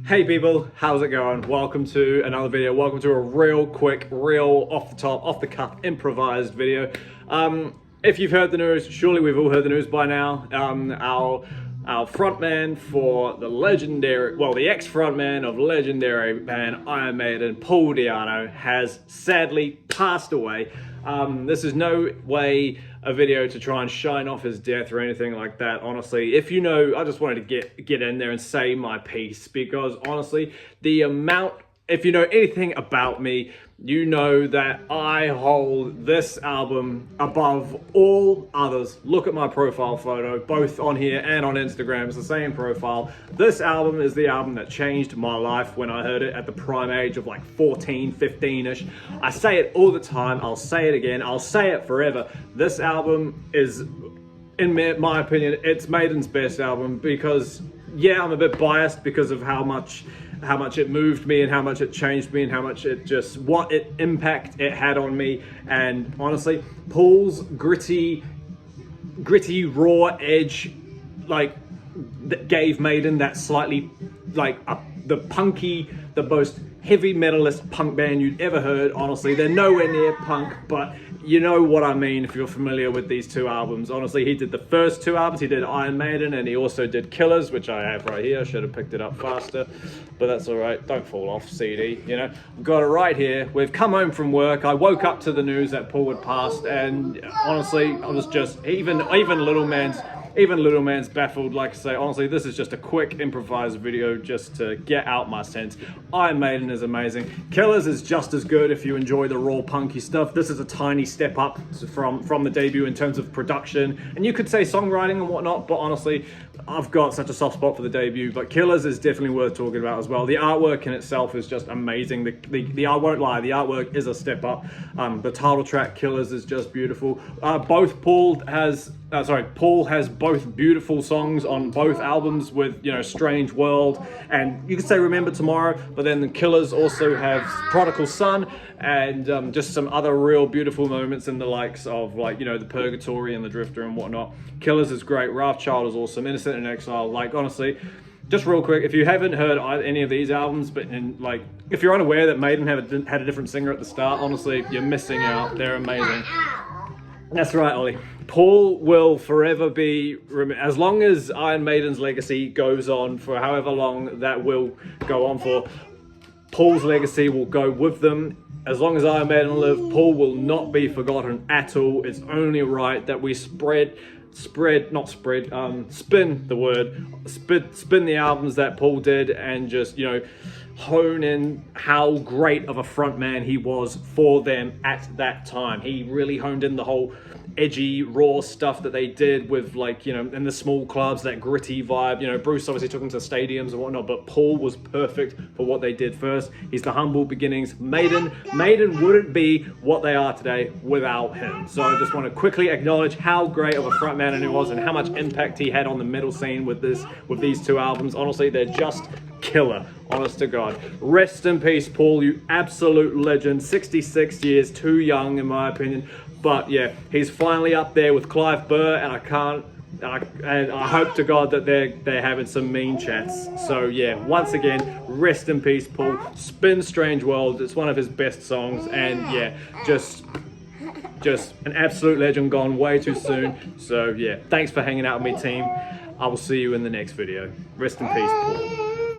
Hey people, how's it going? Welcome to another video. Welcome to a real quick, real off the top, off the cuff, improvised video. If you've heard the news, surely we've all heard the news by now. Our frontman for the legendary, well, the ex-frontman of legendary band Iron Maiden, Paul Dianno, has sadly passed away. This is no way a video to try and shine off his death or anything like that. Honestly, if you know, I just wanted to get in there and say my piece, because honestly, the amount, if you know anything about me, you know that I hold this album above all others. Look at my profile photo, both on here and on Instagram. It's the same profile. This album is the album that changed my life when I heard it at the prime age of like 14, 15-ish. I say it all the time. I'll say it again. I'll say it forever. This album is, in my opinion, it's Maiden's best album because, yeah, I'm a bit biased because of how much it moved me and how much it changed me and how much it just, what impact it had on me. And honestly, Paul's gritty raw edge, like, that gave Maiden that slightly, like, the punky, the most heavy metalist punk band you'd ever heard. Honestly, they're nowhere near punk, but you know what I mean if you're familiar with these two albums. Honestly, he did the first two albums. He did Iron Maiden and he also did Killers, which I have right here. I should have picked it up faster, but that's all right. Don't fall off, CD, you know. I've got it right here. We've come home from work. I woke up to the news that Paul had passed, and honestly, I was just, even little man's baffled. Like I say, honestly, this is just a quick improvised video just to get out my sense. Iron Maiden is amazing. Killers is just as good if you enjoy the raw punky stuff. This is a tiny step up from the debut in terms of production, and you could say songwriting and whatnot, but honestly, I've got such a soft spot for the debut. But Killers is definitely worth talking about as well. The artwork in itself is just amazing. I won't lie, the artwork is a step up. The title track Killers is just beautiful. Paul has both beautiful songs on both albums with, you know, Strange World, and you could say Remember Tomorrow, but then the Killers also have Prodigal Son and just some other real beautiful moments in the likes of, like, you know, the Purgatory and the Drifter and whatnot. Killers is great. Wrathchild is awesome. Innocent in Exile. Like, honestly, just real quick, if you haven't heard any of these albums, but like, if you're unaware that Maiden had a different singer at the start, honestly, you're missing out. They're amazing. That's right, Ollie. Paul will forever be, as long as Iron Maiden's legacy goes on for however long that will go on for, Paul's legacy will go with them. As long as Iron Maiden live, Paul will not be forgotten at all. It's only right that we spin the albums that Paul did, and just, you know, hone in how great of a frontman he was for them at that time. He really honed in the whole edgy, raw stuff that they did with, like, you know, in the small clubs, that gritty vibe. You know, Bruce obviously took them to stadiums and whatnot, but Paul was perfect for what they did first. He's the humble beginnings. Maiden wouldn't be what they are today without him. So I just want to quickly acknowledge how great of a frontman he was and how much impact he had on the metal scene with these two albums. Honestly, they're just killer, honest to God. Rest in peace, Paul, you absolute legend. 66 years, too young in my opinion. But yeah, he's finally up there with Clive Burr, and I hope to God that they're having some mean chats. So yeah, once again, rest in peace, Paul. Spin Strange World, it's one of his best songs, and yeah, just an absolute legend, gone way too soon. So yeah, thanks for hanging out with me, team. I will see you in the next video. Rest in peace, Paul.